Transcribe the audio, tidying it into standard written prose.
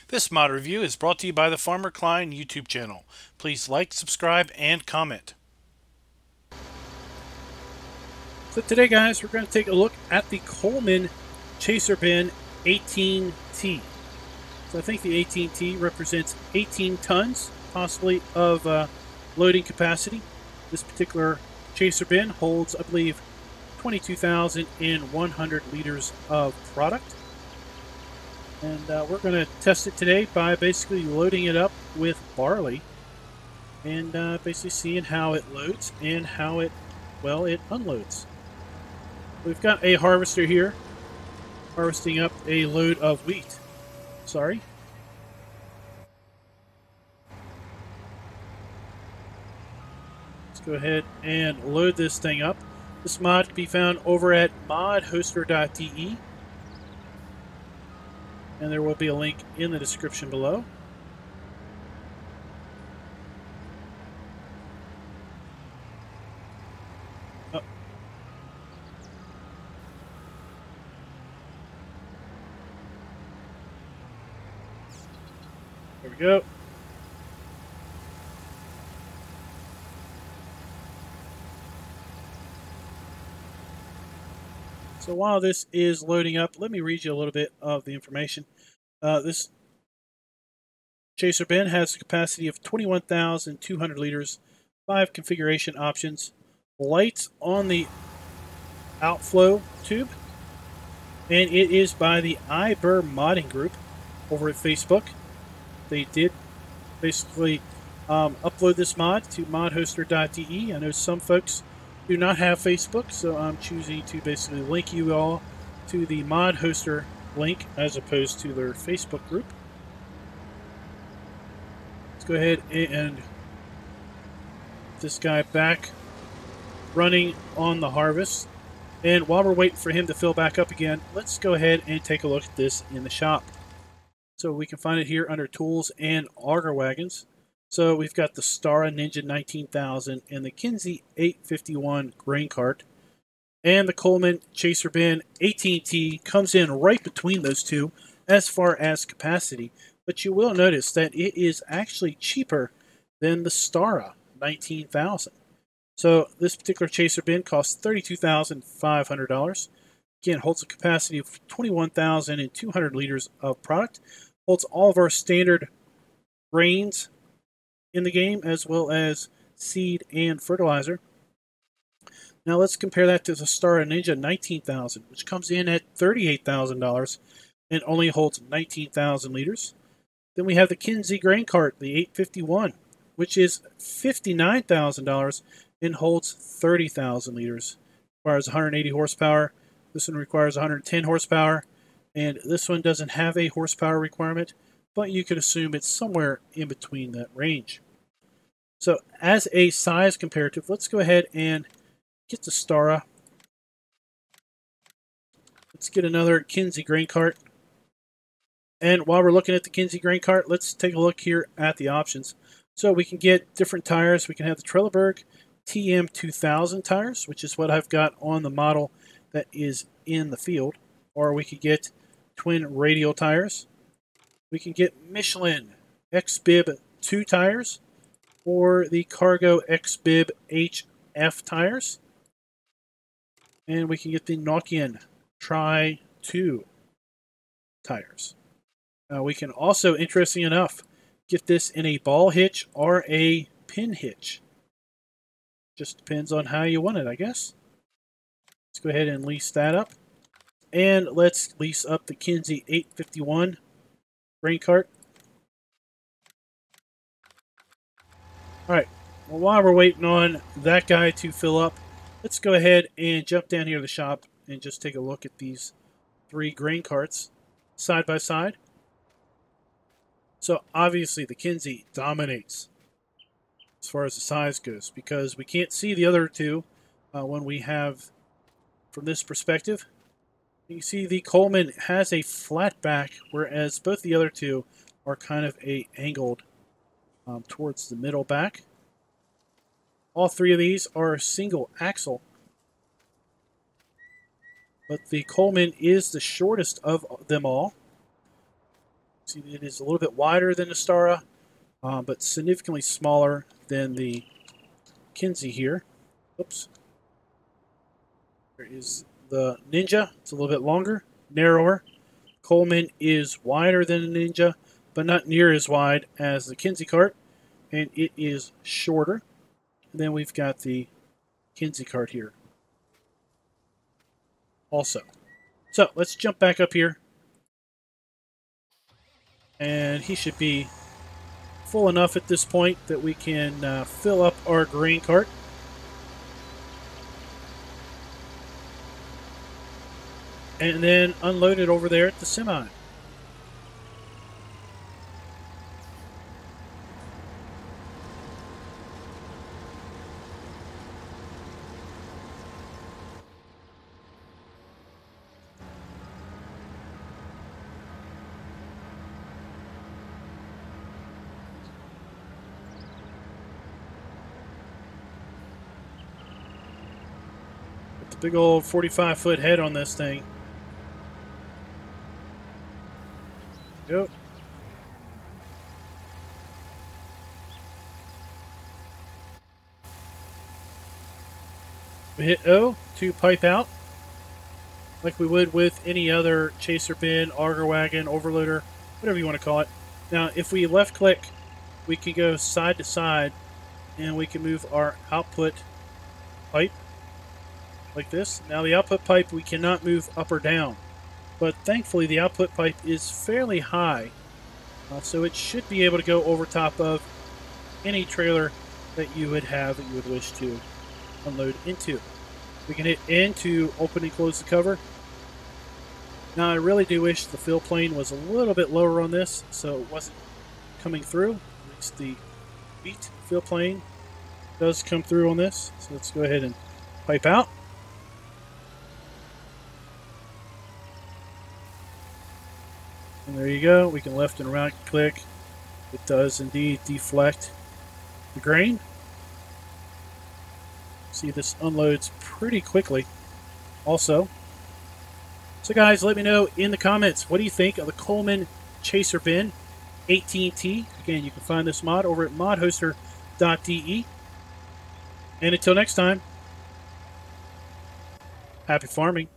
This mod review is brought to you by the Farmer Klein YouTube channel. Please like, subscribe, and comment. So today, guys, we're going to take a look at the Coolman Chaser Bin 18T. So I think the 18T represents 18 tons, possibly, of loading capacity. This particular Chaser Bin holds, I believe, 22,100 liters of product. And we're going to test it today by basically loading it up with barley and basically seeing how it loads and how it unloads. We've got a harvester here harvesting up a load of wheat. Sorry. Let's go ahead and load this thing up. This mod can be found over at modhoster.de. And there will be a link in the description below. Oh. There we go. So while this is loading up, let me read you a little bit of the information. This Chaser Bin has a capacity of 21,200 liters, 5 configuration options, lights on the outflow tube, and it is by the iBur modding group over at Facebook. They did basically upload this mod to modhoster.de. I know some folks do not have Facebook, so I'm choosing to basically link you all to the modhoster link as opposed to their Facebook group. Let's go ahead and get this guy back running on the harvest. And while we're waiting for him to fill back up again, let's go ahead and take a look at this in the shop. So we can find it here under Tools and Auger Wagons. So we've got the Stara Ninja 19,000 and the Kinsey 851 grain cart. And the Coolman Chaser Bin 18T comes in right between those two as far as capacity. But you will notice that it is actually cheaper than the Stara 19,000. So this particular Chaser Bin costs $32,500. Again, holds a capacity of 21,200 liters of product. Holds all of our standard grains in the game, as well as seed and fertilizer. Now let's compare that to the Stara Ninja 19,000, which comes in at $38,000 and only holds 19,000 liters. Then we have the Kinsey grain cart, the 851, which is $59,000 and holds 30,000 liters. Requires 180 horsepower. This one requires 110 horsepower, and this one doesn't have a horsepower requirement, but you could assume it's somewhere in between that range. So as a size comparative, let's go ahead and get the Stara. Let's get another Kinsey grain cart. And while we're looking at the Kinsey grain cart, let's take a look here at the options. So we can get different tires. We can have the Trelleborg TM2000 tires, which is what I've got on the model that is in the field. Or we could get twin radial tires. We can get Michelin XBib 2 tires, or the Cargo XBib HF tires. And we can get the Nokian Tri 2 tires. We can also, interesting enough, get this in a ball hitch or a pin hitch. Just depends on how you want it, I guess. Let's go ahead and lease that up. And let's lease up the Kinsey 851 grain cart. Alright, well, while we're waiting on that guy to fill up, let's go ahead and jump down here to the shop and just take a look at these 3 grain carts side by side. So obviously the Kinsey dominates as far as the size goes, because we can't see the other two when we have from this perspective. You see the Coolman has a flat back, whereas both the other two are kind of angled towards the middle back. All three of these are single axle, but the Coolman is the shortest of them all. See, it is a little bit wider than the Stara, but significantly smaller than the Kinsey here. Oops. There is the Ninja. It's a little bit longer, narrower. Coolman is wider than the Ninja, but not near as wide as the Kinsey cart, and it is shorter. And then we've got the Kinsey cart here also. So let's jump back up here. And he should be full enough at this point that we can fill up our grain cart. And then unload it over there at the semi. With the big old 45-foot head on this thing. Yep. We hit O to pipe out, like we would with any other chaser bin, auger wagon, overloader, whatever you want to call it. Now, if we left click, we can go side to side, and we can move our output pipe like this. Now, the output pipe we cannot move up or down, but thankfully the output pipe is fairly high, so it should be able to go over top of any trailer that you would have that you would wish to unload into. We can hit N to open and close the cover. Now, I really do wish the fill plane was a little bit lower on this, so it wasn't coming through. At least the beat fill plane does come through on this. So let's go ahead and pipe out. And there you go. We can left and right click. It does indeed deflect the grain. See, this unloads pretty quickly also. So guys, let me know in the comments, what do you think of the Coolman Chaser Bin 18T? Again, you can find this mod over at modhoster.de. And until next time, happy farming.